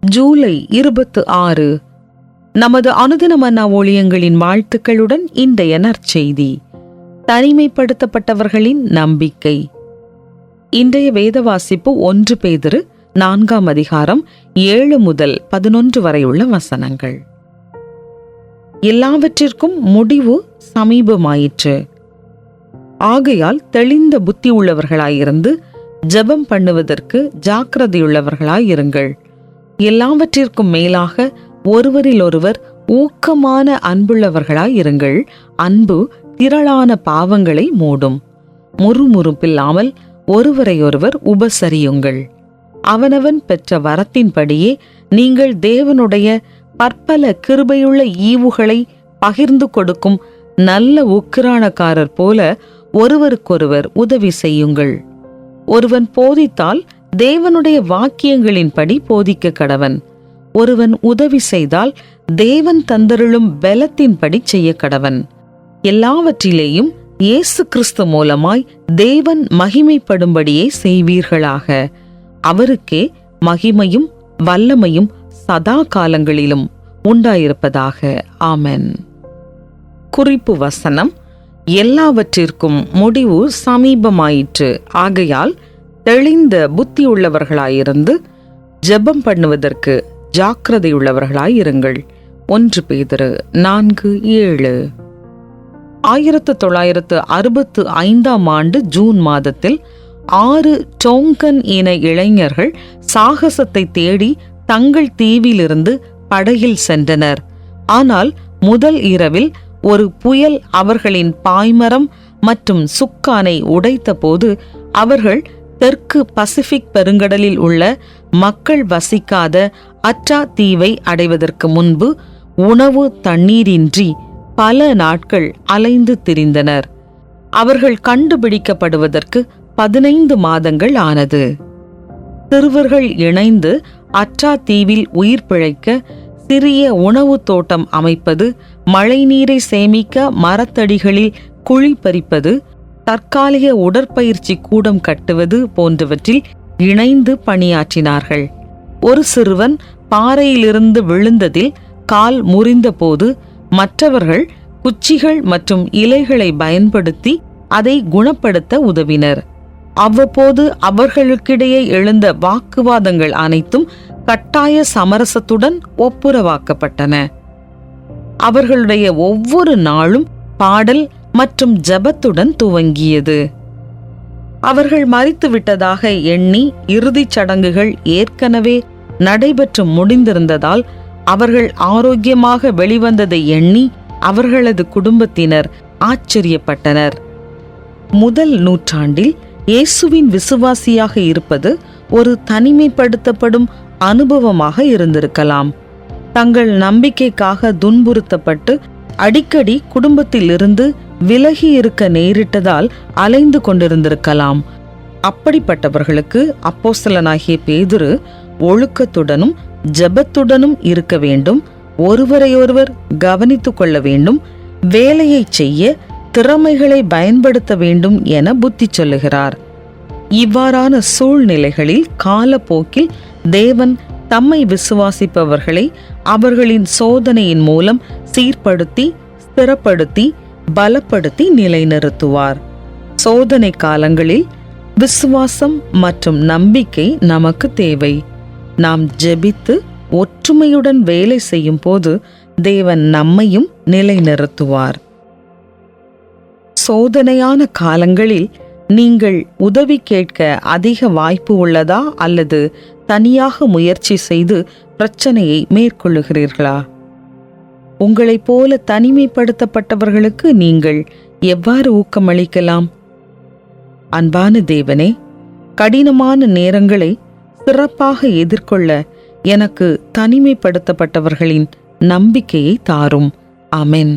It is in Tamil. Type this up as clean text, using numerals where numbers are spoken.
ஜூலை 26. நமது அனுதின மன்னா ஊழியங்களின் வாழ்த்துக்களுடன் இன்றைய நற்செய்தி. தனிமைப்படுத்தப்பட்டவர்களின் நம்பிக்கை. இன்றைய வேத வாசிப்பு 1 பேதுரு 4 அதிகாரம் 7 முதல் 11 வரையுள்ள வசனங்கள். எல்லாவற்றிற்கும் முடிவு சமீபமாயிற்று. ஆகையால் தெளிந்த புத்தி உள்ளவர்களாயிருந்து ஜெபம் பண்ணுவதற்கு ஜாக்கிரதையுள்ளவர்களாயிருங்கள். எல்லாவற்றிற்கும் மேலாக ஒருவரிலொருவர் ஊக்கமான அன்புள்ளவர்களாயிருங்கள். அன்பு திரளான பாவங்களை மூடும். முறுமுறுப்பில்லாமல் ஒருவரையொருவர் உபசரியுங்கள். அவனவன் பெற்ற வரத்தின்படியே நீங்கள் தேவனுடைய பற்பல கிருபையுள்ள ஈவுகளை பகிர்ந்து கொடுக்கும் நல்ல உக்கிரானக்காரர் போல ஒருவருக்கொருவர் உதவி செய்யுங்கள். ஒருவன் போதித்தால் தேவனுடைய வாக்கியங்களின்படி போதிக்க கடவன். ஒருவன் உதவி செய்தால் தேவன் தந்தருளும் பலத்தின்படி செய்ய கடவன். எல்லாவற்றிலேயும் இயேசு கிறிஸ்து மூலமாய் தேவன் மகிமைப்படும்படியே செய்வீர்களாக. அவருக்கே மகிமையும் வல்லமையும் சதா காலங்களிலும் உண்டாயிருப்பதாக. ஆமென். குறிப்பு வசனம்: எல்லாவற்றிற்கும் முடிவு சமீபமாயிற்று. ஆகையால் தெளிந்த புத்தியுள்ளவர்களாயிருந்து ஜெபம் பண்ணுவதற்கு ஜாக்கிரதையுள்ளவர்களாயிருங்கள். 1 பேதுரு 4:7. 1965 ஜூன் மாதத்தில் 6 டோங்கன் இன இளைஞர்கள் சாகசத்தை தேடி தங்கள் தீவிலிருந்து படகில் சென்றனர். ஆனால் முதல் இரவில் ஒரு புயல் அவர்களின் பாய்மரம் மற்றும் சுக்கானை உடைத்த போது அவர்கள் தெற்கு பசிபிக் பெருங்கடலில் உள்ள மக்கள் வசிக்காத அற்றா தீவை அடைவதற்கு முன்பு உணவு தண்ணீரின்றி பல நாட்கள் அலைந்து திரிந்தனர். அவர்கள் கண்டுபிடிக்கப்படுவதற்கு 15 மாதங்கள் ஆனது. சிறுவர்கள் இணைந்து அற்றா தீவில் உயிர் பிழைக்க சிறிய உணவு தோட்டம் அமைப்பது, மழைநீரை சேமிக்க மரத்தடிகளில் குழி பறிப்பது, தற்காலிக உடற்பயிற்சி கூடம் கட்டுவது போன்றவற்றில் இணைந்து பணியாற்றினார்கள். ஒரு சிறுவன் பாறையிலிருந்து விழுந்ததில் கால் முறிந்தபோது மற்றவர்கள் குச்சிகள் மற்றும் இலைகளை பயன்படுத்தி அதை குணப்படுத்த உதவினர். அவ்வப்போது அவர்களுக்கிடையே எழுந்த வாக்குவாதங்கள் அனைத்தும் கட்டாய சமரசத்துடன் ஒப்புரவாக்கப்பட்டன. அவர்களுடைய ஒவ்வொரு நாளும் பாடல் மற்றும் ஜெபத்துடன் துவங்கியது. அவர்கள் மரித்துவிட்டதாக எண்ணி இறுதிச் சடங்குகள் ஏற்கனவே நடைபெற்று முடிந்திருந்ததால் அவர்கள் ஆரோக்கியமாக வெளிவந்ததை எண்ணி அவர்களது குடும்பத்தினர் ஆச்சரியப்பட்டனர். முதல் நூற்றாண்டில் இயேசுவின் விசுவாசியாக இருப்பது ஒரு தனிமைப்படுத்தப்படும் அனுபவமாக இருந்திருக்கலாம். தங்கள் நம்பிக்கைக்காக துன்புறுத்தப்பட்டு அடிக்கடி குடும்பத்திலிருந்து விலகி இருக்க நேரிட்டதால் அலைந்து கொண்டிருந்திருக்கலாம். அப்படிப்பட்டவர்களுக்கு அப்போஸ்தலனாகிய பேதுரு ஒழுக்கத்துடனும் ஜெபத்துடனும் இருக்க வேண்டும், ஒருவரையொருவர் கவனித்துக் கொள்ள வேண்டும், வேலையை செய்ய திறமைகளை பயன்படுத்த வேண்டும் என புத்தி சொல்லுகிறார். இவ்வாறான சூழ்நிலைகளில் காலப்போக்கில் தேவன் தம்மை விசுவாசிப்பவர்களை அவர்களின் சோதனையின் மூலம் சீர்படுத்தி, ஸ்திரப்படுத்தி, பலப்படுத்தி நிலைநிறுத்துவார். சோதனை காலங்களில் விசுவாசம் மற்றும் நம்பிக்கை நமக்கு தேவை. நாம் ஜெபித்து ஒற்றுமையுடன் வேலை செய்யும் போது தேவன் நம்மையும் நிலைநிறுத்துவார். சோதனையான காலங்களில் நீங்கள் உதவி கேட்க அதிக வாய்ப்பு உள்ளதா அல்லது தனியாக முயற்சி செய்து பிரச்சனையை மேற்கொள்ளுகிறீர்களா? உங்களைப் போல தனிமைப்படுத்தப்பட்டவர்களுக்கு நீங்கள் எவ்வாறு ஊக்கமளிக்கலாம்? அன்பான தேவனே, கடினமான நேரங்களை சிறப்பாக எதிர்கொள்ள எனக்கு தனிமைப்படுத்தப்பட்டவர்களின் நம்பிக்கையை தாரும். ஆமென்.